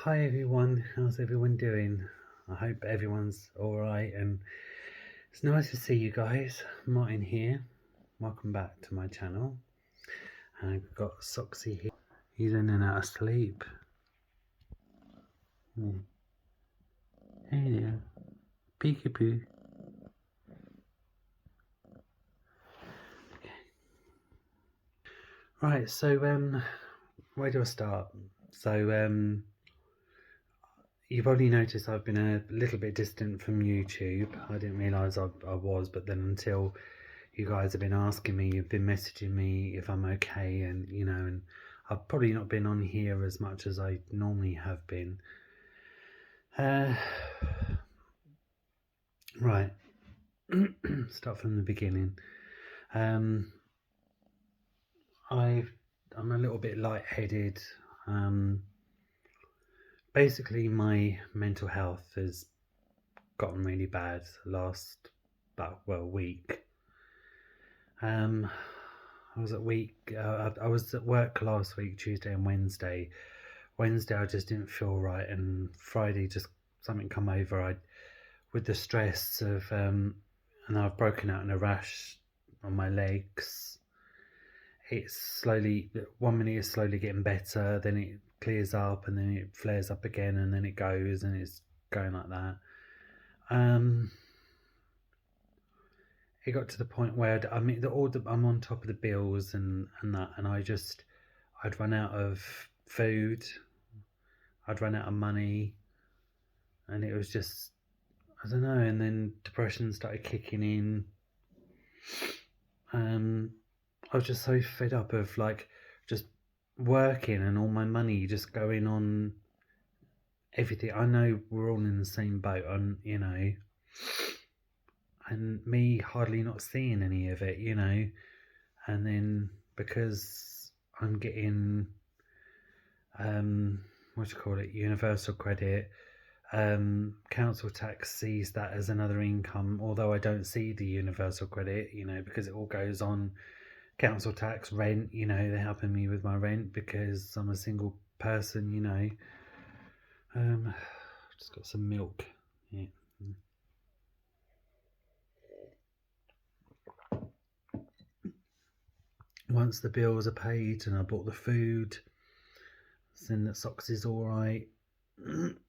Hi everyone, how's everyone doing? I hope everyone's alright and it's nice to see you guys. Martin here, welcome back to my channel. And I've got Soxy here, he's in and out of sleep. Hey there, peekaboo. Right, so where do I start? So you've already noticed I've been a little bit distant from YouTube. I didn't realise I was, but then until you guys have been asking me, you've been messaging me if I'm okay, and and I've probably not been on here as much as I normally have been. Uh, right, start from the beginning. Um, I'm a little bit lightheaded. Um, Basically, my mental health has gotten really bad the last week. Um, I was I was at work last week, Tuesday and Wednesday. Wednesday I just didn't feel right, and Friday just something come over. I with the stress of and I've broken out in a rash on my legs. It's slowly 1 minute is slowly getting better, then it clears up, and then it flares up again, and then it goes, and it's going like that. Um, it got to the point where I'm on top of the bills and that, and I'd run out of food, I'd run out of money, and it was just I don't know. And then depression started kicking in. I was just so fed up of just working and all my money just going on everything. I know we're all in the same boat, and me hardly not seeing any of it, and then because I'm getting what do you call it, universal credit. Council tax sees that as another income, although I don't see the universal credit, because it all goes on council tax, rent. They're helping me with my rent because I'm a single person. Just got some milk. Yeah. Once the bills are paid and I bought the food, then that socks is all right. I'm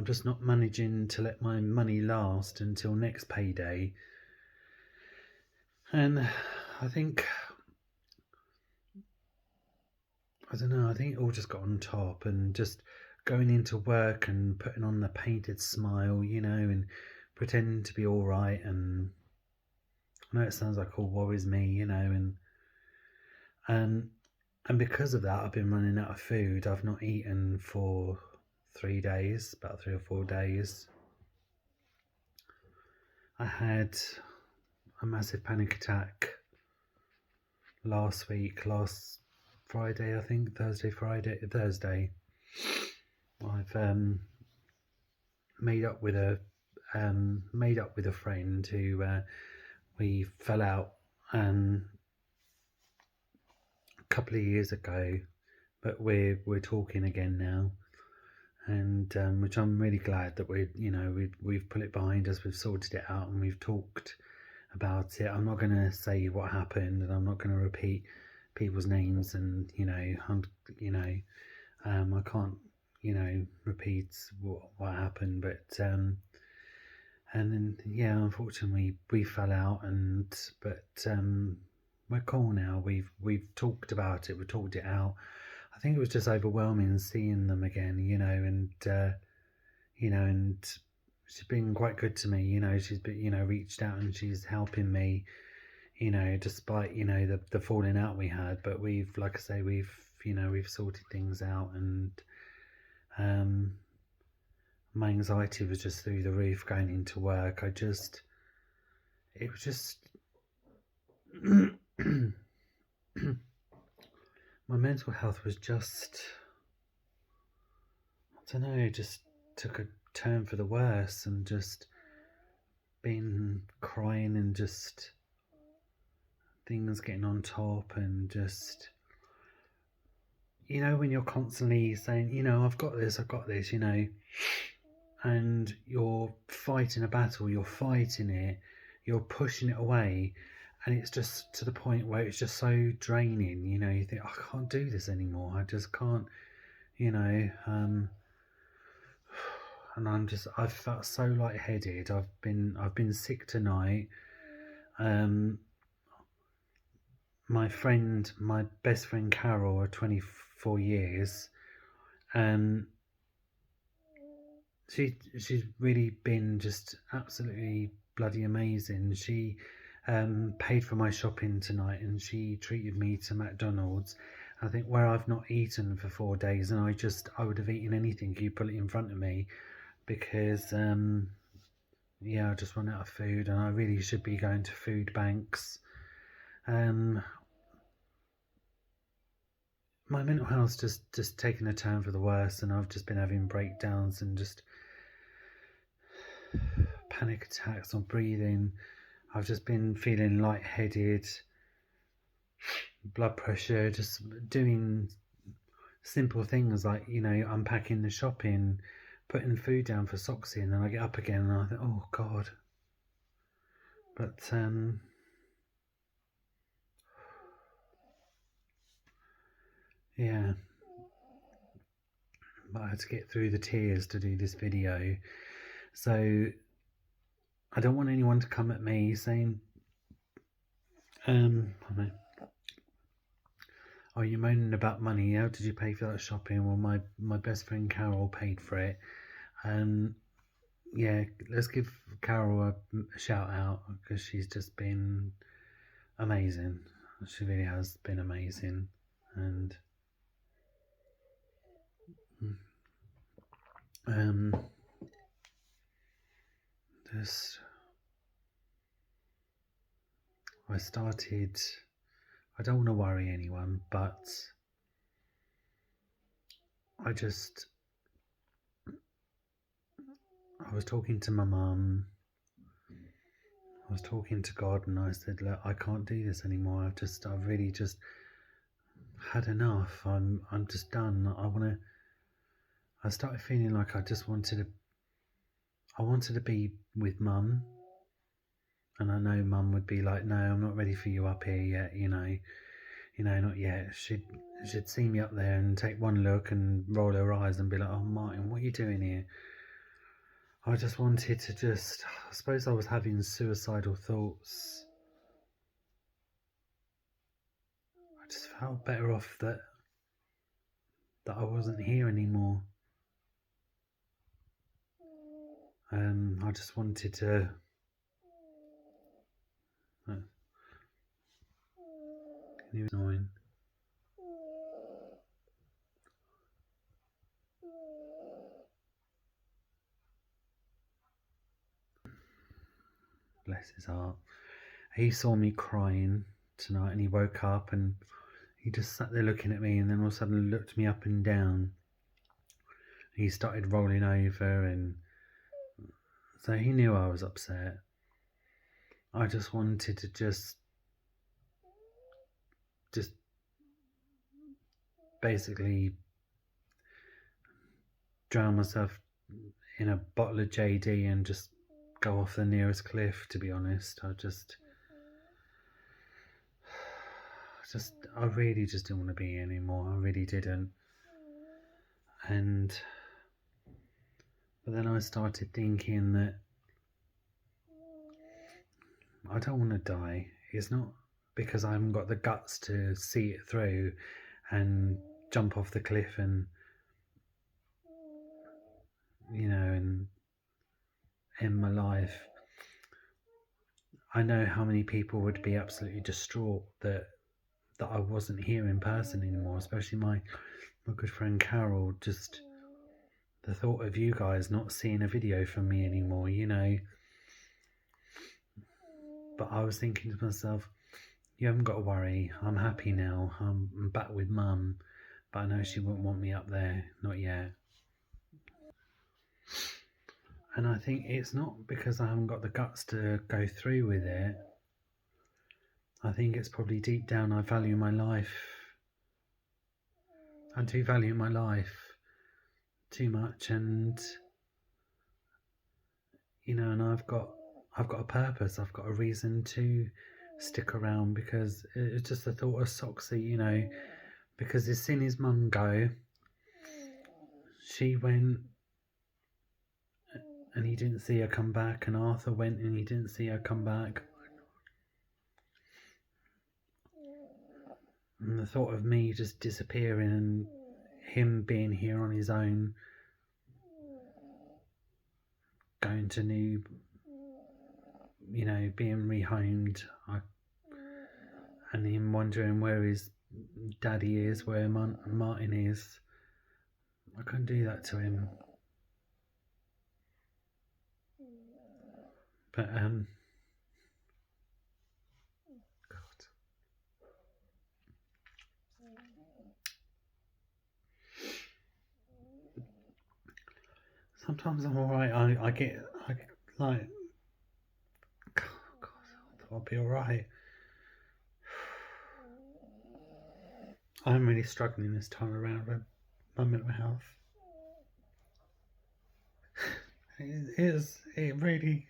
just not managing to let my money last until next payday. And I think, I don't know, I think it all just got on top, and just going into work and putting on the painted smile, and pretending to be all right. And I know it sounds like all woe is me, and and because of that, I've been running out of food. I've not eaten for 3 days, about 3 or 4 days. I had a massive panic attack last week, last Friday, I think, Thursday. I've made up with a friend who we fell out a couple of years ago, but we're talking again now, and which I'm really glad that we've put it behind us, we've sorted it out, and we've talked about it. I'm not going to say what happened, and I'm not going to repeat people's names, and I can't repeat what happened, but and then unfortunately we fell out, but we're cool now. We've talked about it, we talked it out. I think it was just overwhelming seeing them again, and she's been quite good to me. She's been, reached out, and she's helping me, despite the falling out we had. But we've, like I say, we've sorted things out, and my anxiety was just through the roof going into work. It was just my mental health was just, I don't know, just took a turn for the worse, and just been crying, and just things getting on top, and just you know, when you're constantly saying, you know, I've got this, you know, and you're fighting a battle, you're fighting it, you're pushing it away, and it's just to the point where it's just so draining, you know, you think, I can't do this anymore, I just can't, you know, and I've felt so lightheaded. I've been sick tonight. Um, my best friend Carol, of 24 years, um, she's really been just absolutely bloody amazing. She paid for my shopping tonight, and she treated me to McDonald's. I think where I've not eaten for 4 days, and I would have eaten anything you put it in front of me, because yeah, I just run out of food, and I really should be going to food banks. My mental health's just taken a turn for the worse, and I've just been having breakdowns and just panic attacks on breathing. I've just been feeling lightheaded, blood pressure, just doing simple things like, you know, unpacking the shopping, putting food down for Soxy, and then I get up again and I think, oh God. But yeah, but I had to get through the tears to do this video. So I don't want anyone to come at me saying, oh, you're moaning about money, how did you pay for that shopping? Well, my best friend Carol paid for it. Yeah, let's give Carol a shout out, because she's just been amazing. She really has been amazing. And just I don't want to worry anyone, but I was talking to my mum, I was talking to God, and I said, look, I can't do this anymore. I've really just had enough. I'm just done. I started feeling like I wanted to be with mum, and I know mum would be like, no, I'm not ready for you up here yet, you know, not yet. She'd see me up there and take one look and roll her eyes and be like, oh Martin, what are you doing here? I just wanted to I suppose I was having suicidal thoughts. I just felt better off that I wasn't here anymore. I just wanted to he was annoying. Bless his heart. He saw me crying tonight, and he woke up and he just sat there looking at me, and then all of a sudden looked me up and down. He started rolling over, and so he knew I was upset. I just wanted to just basically drown myself in a bottle of JD and just go off the nearest cliff, to be honest. I really just didn't want to be here anymore. I really didn't. But then I started thinking that I don't want to die. It's not because I haven't got the guts to see it through and jump off the cliff and, you know, and end my life. I know how many people would be absolutely distraught that I wasn't here in person anymore, especially my good friend Carol. Just the thought of you guys not seeing a video from me anymore, you know. But I was thinking to myself, you haven't got to worry, I'm happy now, I'm back with mum, but I know she won't want me up there, not yet. And I think it's not because I haven't got the guts to go through with it. I think it's probably deep down I value my life. I do value my life too much, and and I've got a purpose. I've got a reason to stick around, because it's just the thought of Soxy, because he's seen his mum go. She went and he didn't see her come back, and Arthur went and he didn't see her come back. And the thought of me just disappearing and him being here on his own, going to new, being rehomed, and him wondering where his daddy is, where Martin is. I couldn't do that to him. But God. Sometimes I'm alright. I get like, God, I thought I'd be alright. I'm really struggling this time around with my mental health. It is. It really.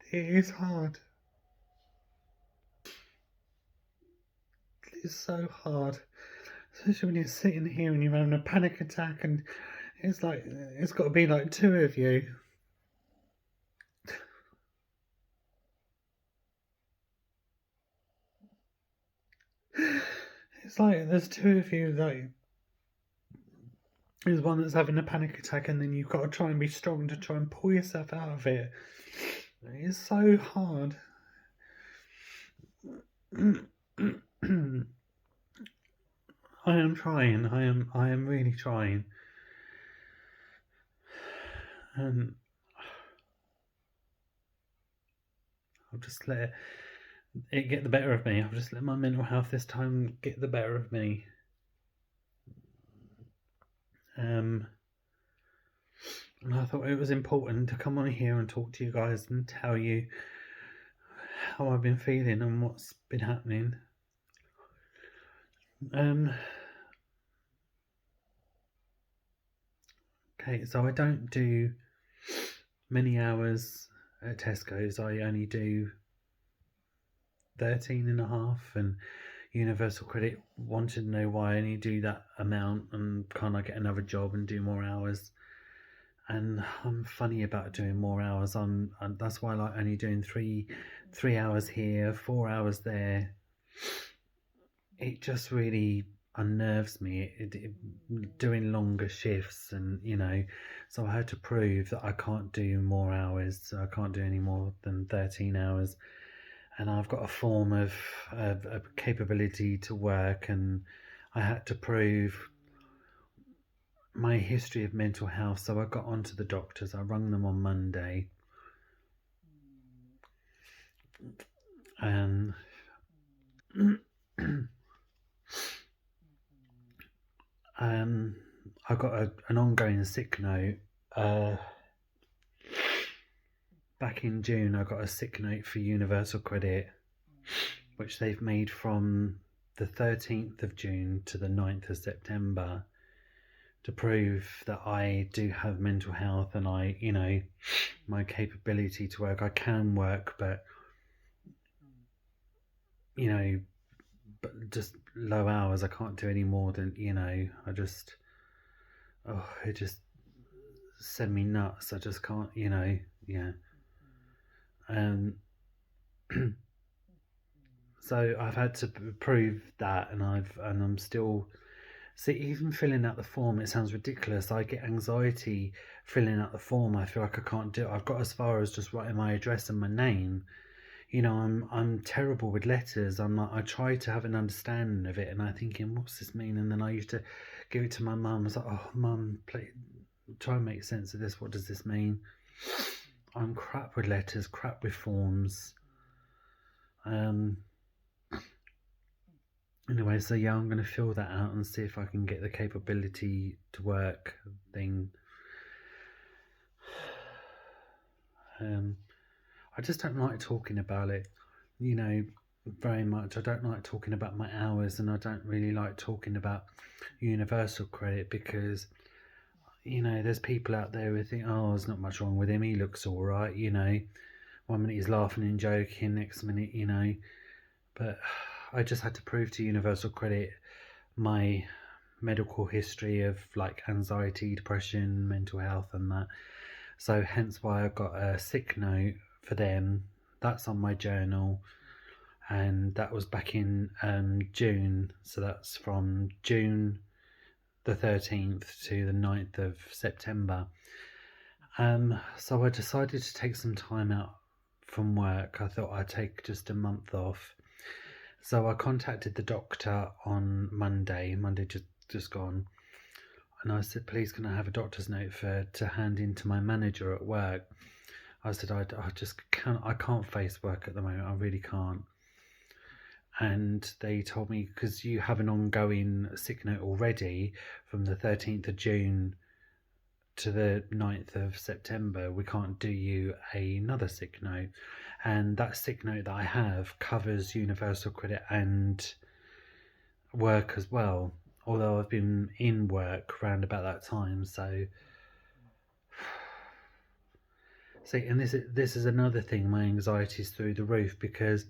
It is hard. It's so hard, especially when you're sitting here and you're having a panic attack, and it's like it's got to be like two of you. It's like there's two of you. Like, there's one that's having a panic attack, and then you've got to try and be strong to try and pull yourself out of it. It's so hard. I am trying. I am really trying. And I'll just let it get the better of me. I'll just let my mental health this time get the better of me. And I thought it was important to come on here and talk to you guys and tell you how I've been feeling and what's been happening. Okay, so I don't do many hours at Tesco's. I only do 13.5, and Universal Credit wanted to know why I only do that amount and can't I get another job and do more hours. And I'm funny about doing more hours. That's why I like only doing three hours here, 4 hours there. It just really unnerves me, doing longer shifts, and so I had to prove that I can't do more hours. So I can't do any more than 13 hours, and I've got a form of a capability to work, and I had to prove my history of mental health. So I got onto the doctors. I rung them on Monday, and I got an ongoing sick note. Back in June, I got a sick note for Universal Credit, which they've made from the 13th of June to the 9th of September, to prove that I do have mental health and my capability to work. I can work, but but just low hours. I can't do any more than I just it just send me nuts. I just can't, yeah. So I've had to prove that, and I'm still. See, even filling out the form, it sounds ridiculous. I get anxiety filling out the form. I feel like I can't do it. I've got as far as just writing my address and my name. I'm terrible with letters. I try to have an understanding of it, and I'm thinking, what's this mean? And then I used to give it to my mum. I was like, oh, mum, try and make sense of this. What does this mean? I'm crap with letters, crap with forms. Anyway, so yeah, I'm going to fill that out and see if I can get the capability to work thing. I just don't like talking about it. very much. I don't like talking about my hours, and I don't really like talking about universal credit because, there's people out there who think, oh, there's not much wrong with him. He looks all right, 1 minute he's laughing and joking, next minute, But I just had to prove to Universal Credit my medical history of like anxiety, depression, mental health, and that. So hence why I got a sick note for them. That's on my journal, and that was back in June. So that's from June the 13th to the 9th of September. So I decided to take some time out from work. I thought I'd take just a month off. So I contacted the doctor on Monday just gone, and I said, please can I have a doctor's note to hand in to my manager at work. I said, I just can't face work at the moment. I really can't. And they told me, because you have an ongoing sick note already from the 13th of June to the 9th of September, we can't do you another sick note. And that sick note that I have covers Universal Credit and work as well, although I've been in work round about that time. So see, and this is another thing, my anxiety is through the roof because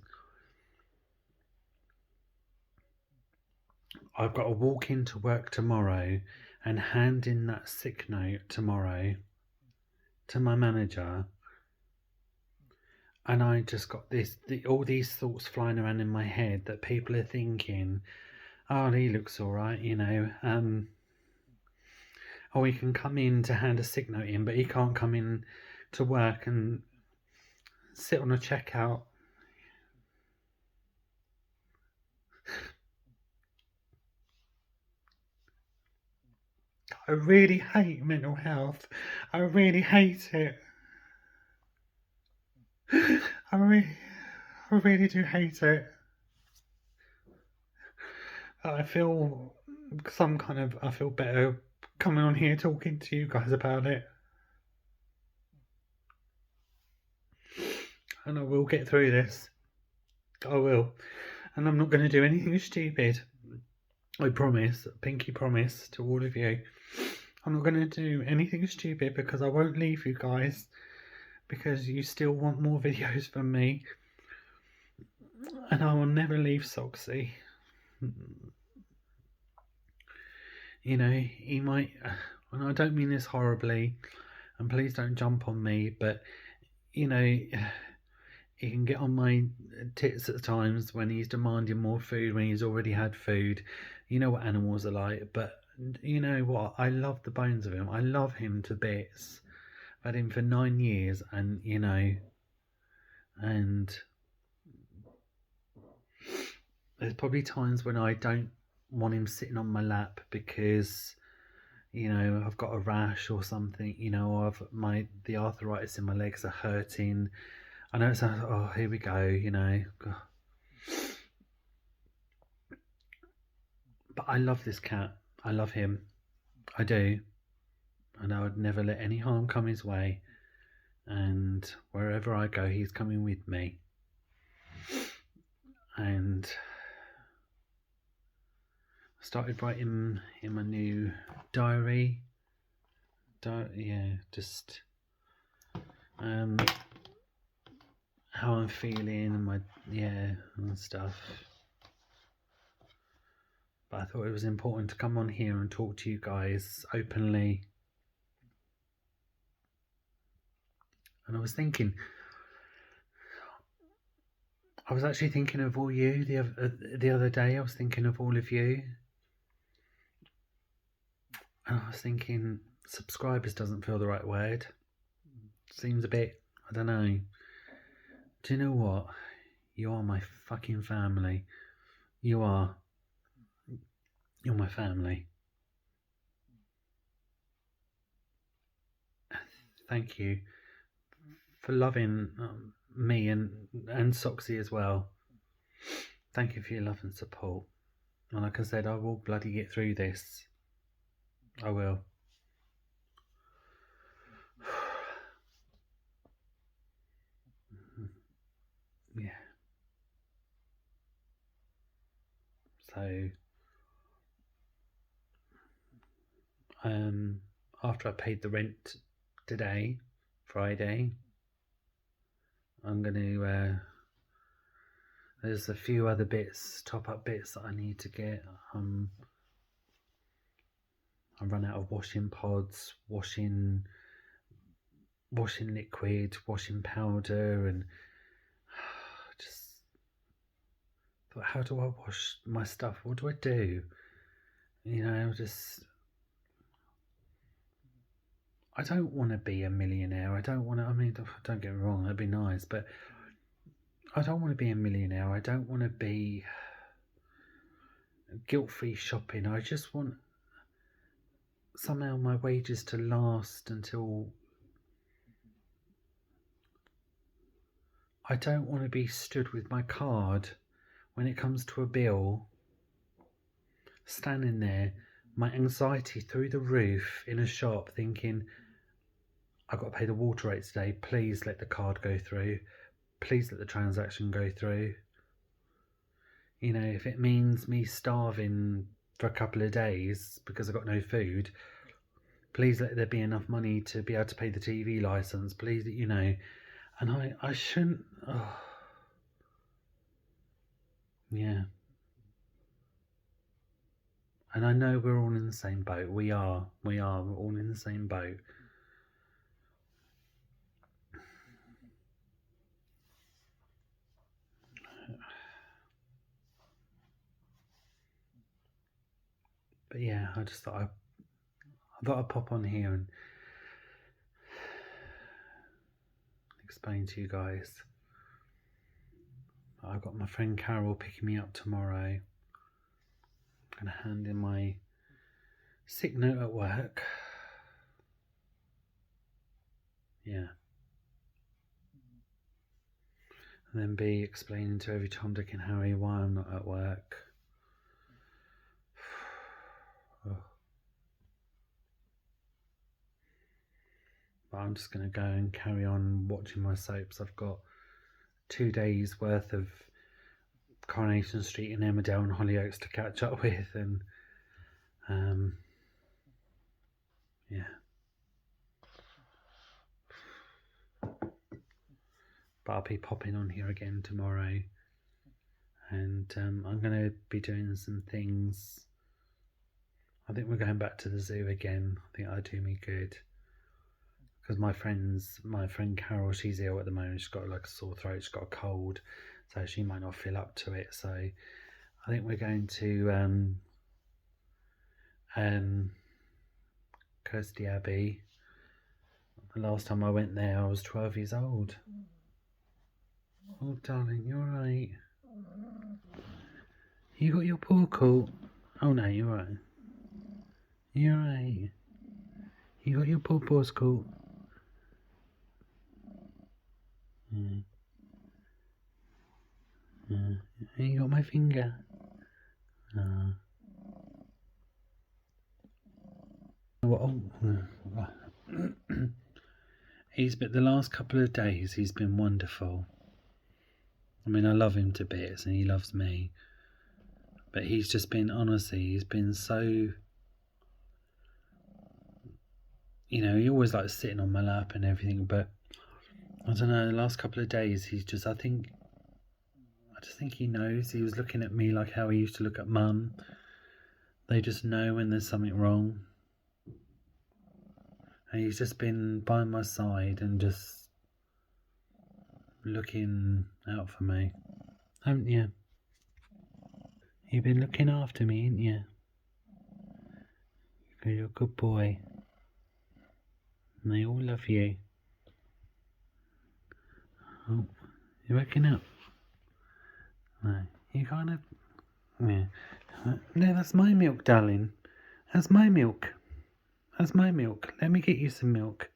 I've got to walk into work tomorrow and hand in that sick note tomorrow to my manager, and I just got all these thoughts flying around in my head that people are thinking, oh, he looks all right, or he can come in to hand a sick note in, but he can't come in to work and sit on a checkout. I really hate mental health. I really hate it. I really do hate it. I feel I feel better coming on here talking to you guys about it. And I will get through this. I will. And I'm not going to do anything stupid. I promise, pinky promise to all of you. I'm not going to do anything stupid because I won't leave you guys because you still want more videos from me. And I will never leave Soxy. He might, and I don't mean this horribly, and please don't jump on me, but, he can get on my tits at times when he's demanding more food when he's already had food. You know what animals are like, but you know what? I love the bones of him. I love him to bits. I've had him for 9 years, and and there's probably times when I don't want him sitting on my lap because I've got a rash or something, or the arthritis in my legs are hurting. I know it sounds, oh, here we go, but I love this cat. I love him. I do. And I would never let any harm come his way. And wherever I go, he's coming with me. And I started writing in my new diary. Just how I'm feeling and and stuff. But I thought it was important to come on here and talk to you guys openly. And I was actually thinking of all you the other day. I was thinking of all of you. And I was thinking, subscribers doesn't feel the right word. Seems a bit, I don't know. Do you know what? You are my fucking family. You are. You're my family. Thank you for loving me and Soxy as well. Thank you for your love and support. And like I said, I will bloody get through this. I will. Yeah. So after I paid the rent today, Friday, I'm going to there's a few other bits, top up bits that I need to get. I run out of washing pods, washing liquid, washing powder, and just thought, how do I wash my stuff? What do I do? You know, I don't want to be a millionaire. I don't want to, I mean, don't get me wrong, that'd be nice, but I don't want to be a millionaire. I don't want to be guilt-free shopping. I just want somehow my wages to last until I don't want to be stood with my card when it comes to a bill, standing there, my anxiety through the roof in a shop, thinking, I've got to pay the water rates today, please let the card go through, please let the transaction go through. You know, if it means me starving for a couple of days because I've got no food, please let there be enough money to be able to pay the TV license, please, you know. And I shouldn't, oh. Yeah. And I know we're all in the same boat. We're all in the same boat. But yeah, I just thought I'd pop on here and explain to you guys. I've got my friend Carol picking me up tomorrow. I'm going to hand in my sick note at work. Yeah. And then be explaining to every Tom, Dick and Harry why I'm not at work. Oh. But I'm just going to go and carry on watching my soaps. I've got 2 days worth of Coronation Street and Emmerdale and Hollyoaks to catch up with, and yeah. But I'll be popping on here again tomorrow, and I'm going to be doing some things. I think we're going back to the zoo again. I think that'll do me good, because my friend Carol, she's ill at the moment. She's got like a sore throat, she's got a cold, so she might not feel up to it. So I think we're going to Kirsty Abbey. The last time I went there, I was 12 years old. Oh, darling, you alright? You got your paw caught? Oh no, you're right. You're right. You got your paws caught? Yeah. You got my finger? He's been, the last couple of days, he's been wonderful. I mean, I love him to bits and he loves me. But he's just been, honestly, he's been so, you know, he always likes sitting on my lap and everything, but I don't know, the last couple of days, he's just, I just think he knows. He was looking at me like how he used to look at Mum. They just know when there's something wrong. And he's just been by my side and just looking out for me. Haven't you? You've been looking after me, ain't you? You're a good boy. And they all love you. Oh, you're waking up. No, you kind of... Yeah. No, that's my milk, darling. That's my milk. That's my milk. Let me get you some milk.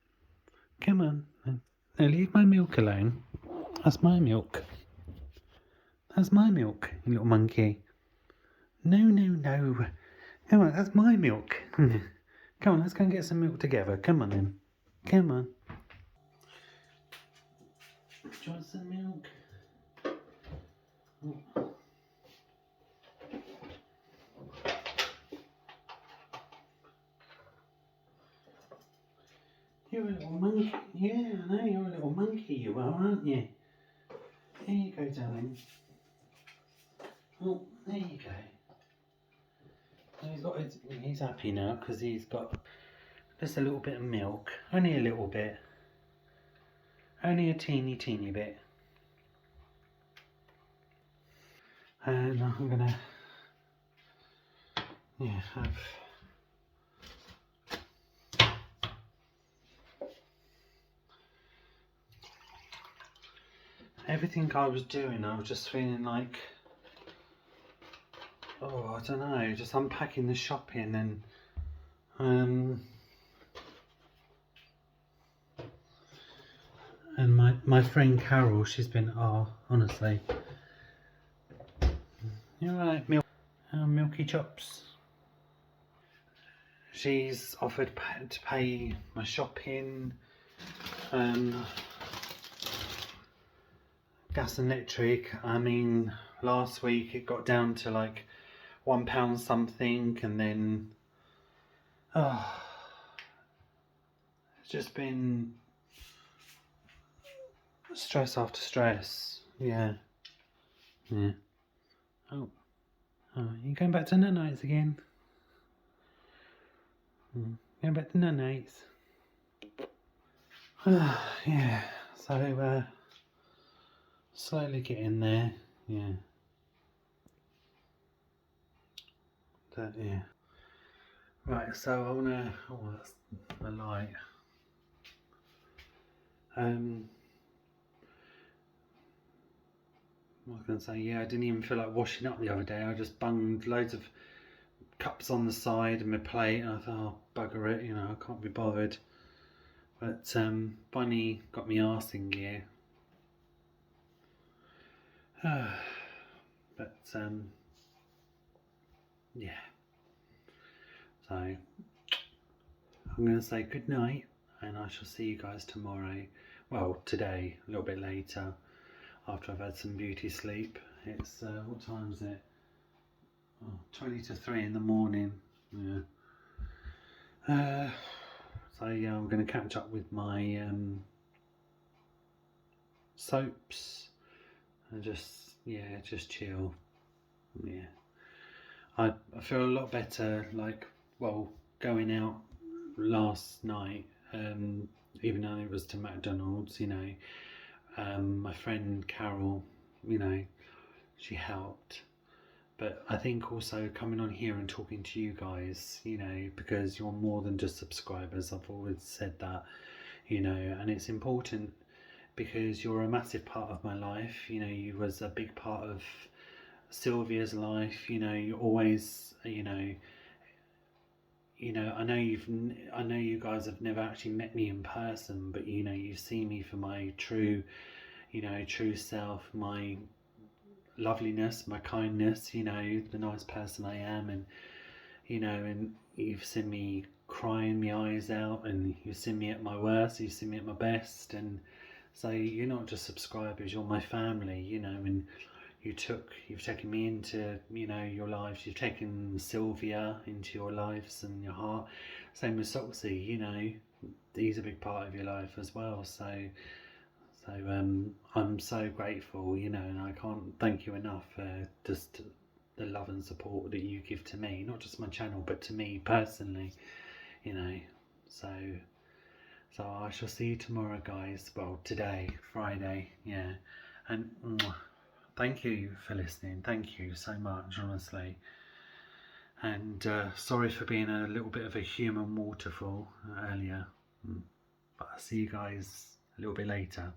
Come on. No, leave my milk alone. That's my milk. That's my milk, you little monkey. No, no, no. Come on, that's my milk. Come on, let's go and get some milk together. Come on then. Come on. Do you want some milk? Oh. You're a little monkey. Yeah, I know, you're a little monkey you are, aren't you? There you go, darling. Oh, there you go. He's happy now because he's got just a little bit of milk. Only a little bit. Only a teeny bit. And I'm gonna have everything I was doing. I was just feeling like, oh, I don't know, just unpacking the shopping and my friend Carol, she's been, oh, honestly, you know, like Milky Chops. She's offered to pay my shopping, gas and electric. I mean, last week it got down to like £1 something, and then it's just been stress after stress. Yeah. Oh, you going back to Nanites again? Going back to Nanites. Yeah. So slowly getting there. Yeah. But yeah. Right. So I wanna. Oh, that's the light. I was going to say, yeah, I didn't even feel like washing up the other day. I just bunged loads of cups on the side and my plate, and I thought, oh, bugger it, you know, I can't be bothered. But finally got my arse in gear. But yeah. So I'm going to say good night, and I shall see you guys tomorrow. Well, today, a little bit later, after I've had some beauty sleep. It's what time is it? 20 to 3 in the morning. Yeah. So yeah, I'm going to catch up with my soaps and just chill. Yeah, I feel a lot better. Like, well, going out last night, even though it was to McDonald's, you know, my friend Carol, you know, she helped. But I think also coming on here and talking to you guys, you know, because you're more than just subscribers. I've always said that, you know, and it's important because you're a massive part of my life. You know, you was a big part of Sylvia's life. You know, you always, you know, I know you guys have never actually met me in person, but you know, you see me for my true, you know, true self, my loveliness, my kindness, you know, the nice person I am, and you know, and you've seen me crying my eyes out, and you've seen me at my worst, you've seen me at my best, and so you're not just subscribers, you're my family, you know, and you've taken me into, you know, your lives, you've taken Sylvia into your lives and your heart. Same with Soxy, you know, he's a big part of your life as well. So I'm so grateful, you know, and I can't thank you enough for just the love and support that you give to me, not just my channel, but to me personally, you know. So I shall see you tomorrow, guys. Well, today, Friday, yeah. And thank you for listening. Thank you so much, honestly. And sorry for being a little bit of a human waterfall earlier. But I'll see you guys a little bit later.